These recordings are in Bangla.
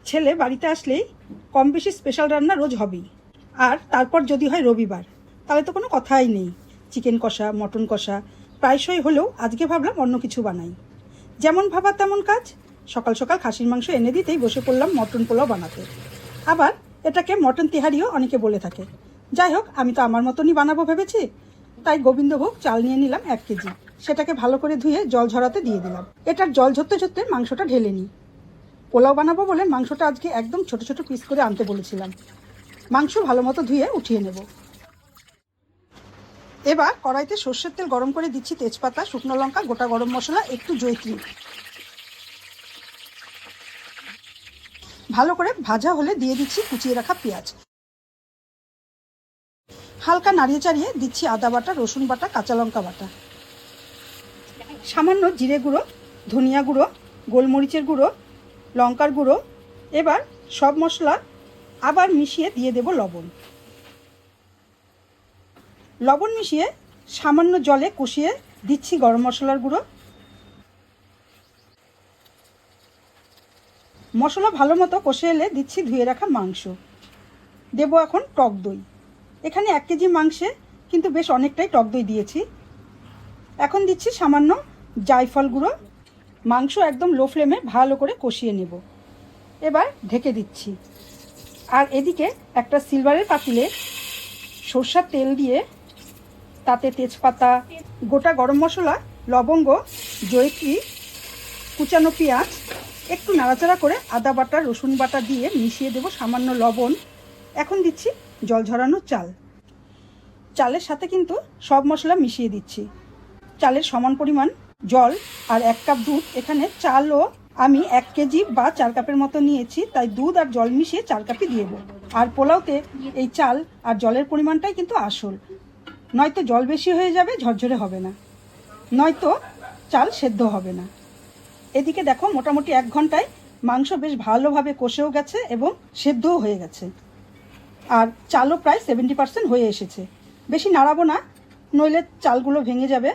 ছেলে বাড়িতে আসলেই কম বেশি স্পেশাল রান্না রোজ হবেই। আর তারপর যদি হয় রবিবার, তাহলে তো কোনো কথাই নেই। চিকেন কষা, মটন কষা প্রায়শই হলেও আজকে ভাবলাম অন্য কিছু বানাই। যেমন ভাবা তেমন কাজ। সকাল সকাল খাসির মাংস এনে দিতেই বসে পড়লাম মটন পোলাও বানাতে। আবার এটাকে মটন তেহারিও অনেকে বলে থাকে। যাই হোক, আমি তো আমার মতনই বানাবো ভেবেছি। তাই গোবিন্দভোগ চাল নিয়ে নিলাম 1 কেজি। সেটাকে ভালো করে ধুয়ে জল ঝরাতে দিয়ে দিলাম। এটার জল ঝরতে ঝরতে মাংসটা ঢেলে নিই। পোলাও বানাবো বলে মাংসটা আজকে একদম ছোট ছোট পিস করে আনতে বলেছিলাম। মাংস ভালো মতো ধুয়ে উঠিয়ে নেব। এবার কড়াইতে সর্ষের তেল গরম করে দিচ্ছি তেজপাতা, শুকনো লঙ্কা, গোটা গরম মশলা, একটু জয়িত্রী। ভালো করে ভাজা হলে দিয়ে দিচ্ছি কুচিয়ে রাখা পেঁয়াজ। হালকা নাড়িয়ে চাড়িয়ে দিচ্ছি আদা বাটা, রসুন বাটা, কাঁচা লঙ্কা বাটা, সামান্য জিরে গুঁড়ো, ধনিয়া গুঁড়ো, গোলমরিচের গুঁড়ো, লঙ্কার গুঁড়ো। এবার সব মশলা আবার মিশিয়ে দিয়ে দেব লবণ। লবণ মিশিয়ে সামান্য জলে কষিয়ে দিচ্ছি গরম মশলার গুঁড়ো। মশলা ভালো মতো কষে এলে দিচ্ছি ধুয়ে রাখা মাংস। দেব এখন টক দই। এখানে 1 কেজি মাংসে কিন্তু বেশ অনেকটাই টক দই দিয়েছি। এখন দিচ্ছি সামান্য জায়ফল গুঁড়ো। মাংস একদম লো ফ্লেমে ভালো করে কষিয়ে নেব। এবার ঢেকে দিচ্ছি। আর এদিকে একটা সিলভারের পাতিলে সরষের তেল দিয়ে তাতে তেজপাতা, গোটা গরম মশলা, লবঙ্গ, জয়িত্রী, কুচানো পেঁয়াজ, একটু নাড়াচাড়া করে আদা বাটা, রসুন বাটা দিয়ে মিশিয়ে দেব সামান্য লবণ। এখন দিচ্ছি জল ঝরানো চাল। চালের সাথে কিন্তু সব মশলা মিশিয়ে দিচ্ছি। চালের সমান পরিমাণ জল আর 1 কাপ দুধ। এখানে চালও আমি 1 কেজি বা 4 কাপের মতো নিয়েছি, তাই দুধ আর জল মিশিয়ে 4 কাপই দিয়ে দেবো। আর পোলাওতে এই চাল আর জলের পরিমাণটাই কিন্তু আসল। নয়তো জল বেশি হয়ে যাবে, ঝরঝরে হবে না, নয়তো চাল সেদ্ধ হবে না। এদিকে দেখো মোটামুটি 1 ঘন্টায় মাংস বেশ ভালোভাবে কষেও গেছে এবং সেদ্ধও হয়ে গেছে। আর চালও প্রায় 70% হয়ে এসেছে। বেশি নাড়াবো না, নইলে চালগুলো ভেঙে যাবে।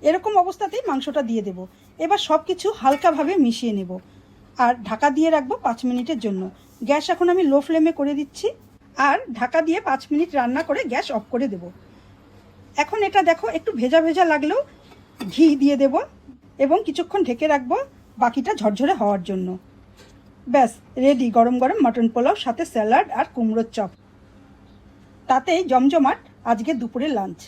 এরকম অবস্থাতেই মাংসটা দিয়ে দেব। এবার সব কিছু হালকাভাবে মিশিয়ে নেব আর ঢাকা দিয়ে রাখবো 5 মিনিটের জন্য। গ্যাস এখন আমি লো ফ্লেমে করে দিচ্ছি আর ঢাকা দিয়ে 5 মিনিট রান্না করে গ্যাস অফ করে দেব। এখন এটা দেখো একটু ভেজা ভেজা লাগলেও ঘি দিয়ে দেব এবং কিছুক্ষণ ঢেকে রাখবো বাকিটা ঝরঝরে হওয়ার জন্য। ব্যাস রেডি গরম গরম মটন পোলাও, সাথে স্যালাড আর কুমড়োর চপ। তাতেই জমজমাট আজকে দুপুরের লাঞ্চ।